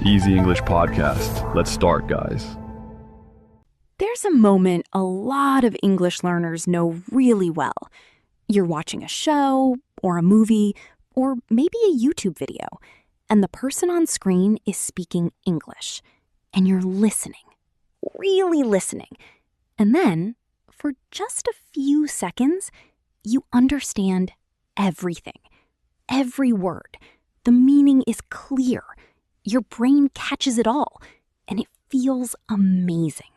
Easy English Podcast. Let's start, guys. There's a moment a lot of English learners know really well. You're watching a show, or a movie, or maybe a YouTube video, and the person on screen is speaking English, and you're listening, really listening. And then, for just a few seconds, you understand everything, every word. The meaning is clear. Your brain catches it all, and it feels amazing,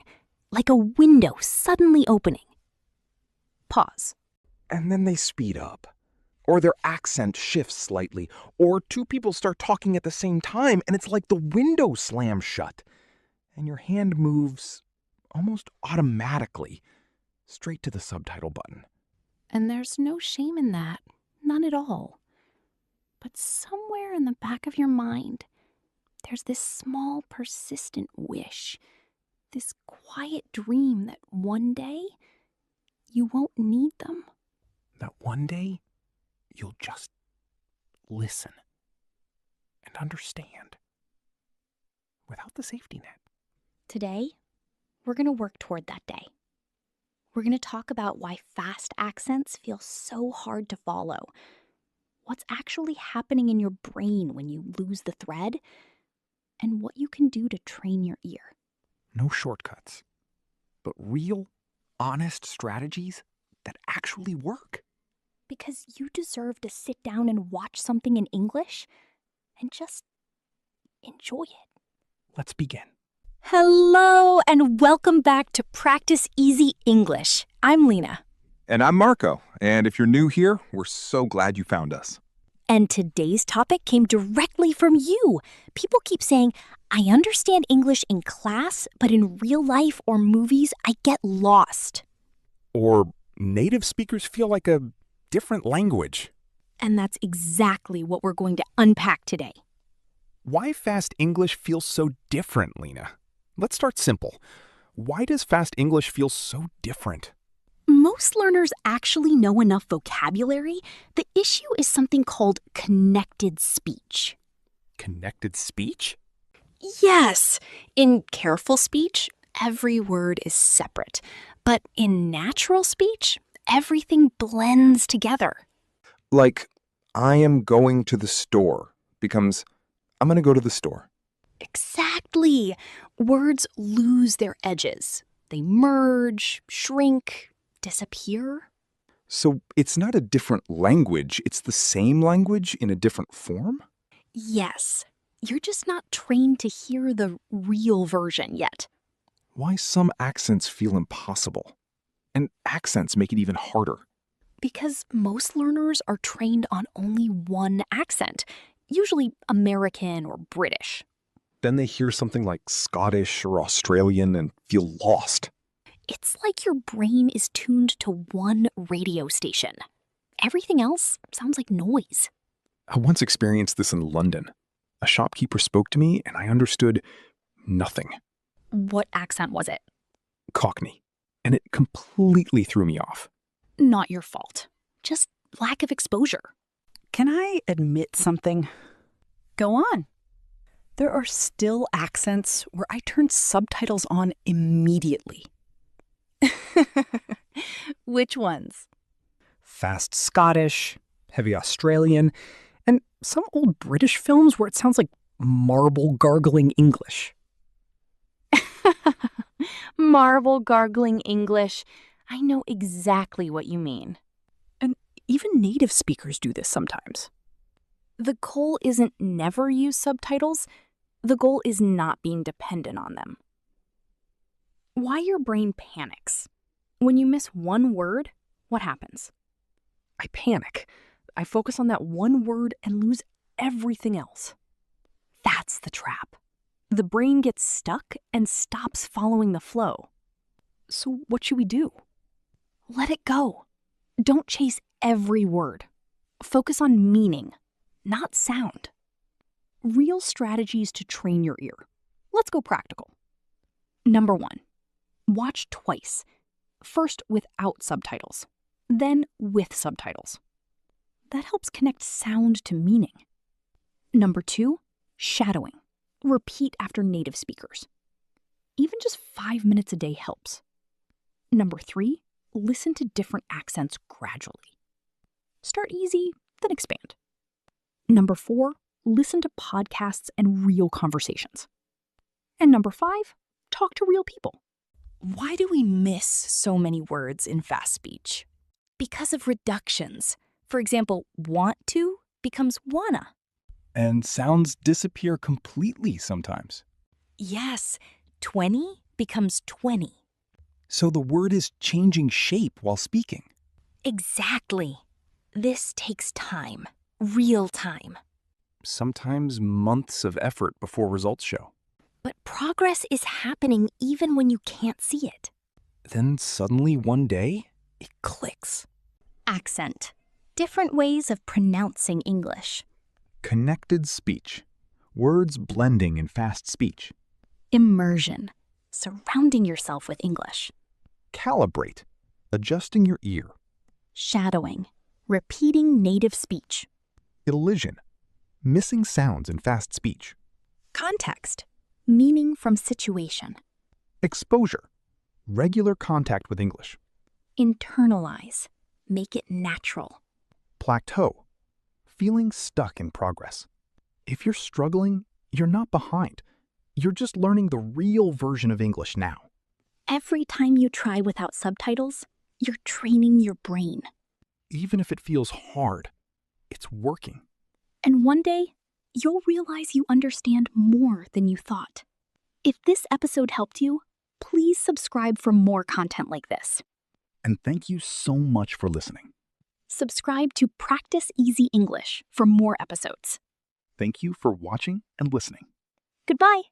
like a window suddenly opening. Pause. And then they speed up, or their accent shifts slightly, or two people start talking at the same time, and it's like the window slams shut, and your hand moves almost automatically straight to the subtitle button. And there's no shame in that, none at all. But somewhere in the back of your mind, there's this small, persistent wish, this quiet dream that one day you won't need them. That one day you'll just listen and understand without the safety net. Today, we're going to work toward that day. We're going to talk about why fast accents feel so hard to follow, what's actually happening in your brain when you lose the thread, and what you can do to train your ear. No shortcuts, but real, honest strategies that actually work. Because you deserve to sit down and watch something in English and just enjoy it. Let's begin. Hello, and welcome back to Practice Easy English. I'm Lena. And I'm Marco, and if you're new here, we're so glad you found us. And today's topic came directly from you. People keep saying, I understand English in class, but in real life or movies, I get lost. Or native speakers feel like a different language. And that's exactly what we're going to unpack today. Why fast English feels so different, Lena? Let's start simple. Why does fast English feel so different? Most learners actually know enough vocabulary. The issue is something called connected speech. Connected speech? Yes. In careful speech, every word is separate. But in natural speech, everything blends together. Like, I am going to the store becomes, I'm going to go to the store. Exactly. Words lose their edges. They merge, shrink, disappear. So it's not a different language, it's the same language in a different form? Yes. You're just not trained to hear the real version yet. Why some accents feel impossible? And accents make it even harder. Because most learners are trained on only one accent, usually American or British. Then they hear something like Scottish or Australian and feel lost. It's like your brain is tuned to one radio station. Everything else sounds like noise. I once experienced this in London. A shopkeeper spoke to me and I understood nothing. What accent was it? Cockney. And it completely threw me off. Not your fault. Just lack of exposure. Can I admit something? Go on. There are still accents where I turn subtitles on immediately. Which ones? Fast Scottish, heavy Australian, and some old British films where it sounds like marble gargling English. Marble gargling English. I know exactly what you mean. And even native speakers do this sometimes. The goal isn't never use subtitles. The goal is not being dependent on them. Why your brain panics. When you miss one word, what happens? I panic. I focus on that one word and lose everything else. That's the trap. The brain gets stuck and stops following the flow. So what should we do? Let it go. Don't chase every word. Focus on meaning, not sound. Real strategies to train your ear. Let's go practical. Number 1, watch twice. First without subtitles, then with subtitles. That helps connect sound to meaning. Number 2, shadowing. Repeat after native speakers. Even just 5 minutes a day helps. Number 3, listen to different accents gradually. Start easy, then expand. Number 4, listen to podcasts and real conversations. And number 5, talk to real people. Why do we miss so many words in fast speech? Because of reductions. For example, want to becomes wanna. And sounds disappear completely sometimes. Yes, 20 becomes 20. So the word is changing shape while speaking. Exactly. This takes time, real time. Sometimes months of effort before results show. But progress is happening even when you can't see it. Then suddenly one day, it clicks. Accent. Different ways of pronouncing English. Connected speech. Words blending in fast speech. Immersion. Surrounding yourself with English. Calibrate. Adjusting your ear. Shadowing. Repeating native speech. Elision. Missing sounds in fast speech. Context. Meaning from situation. Exposure. Regular contact with English. Internalize. Make it natural. Plateau. Feeling stuck in progress. If you're struggling, you're not behind. You're just learning the real version of English now. Every time you try without subtitles, you're training your brain. Even if it feels hard, it's working. And one day, you'll realize you understand more than you thought. If this episode helped you, please subscribe for more content like this. And thank you so much for listening. Subscribe to Practice Easy English for more episodes. Thank you for watching and listening. Goodbye.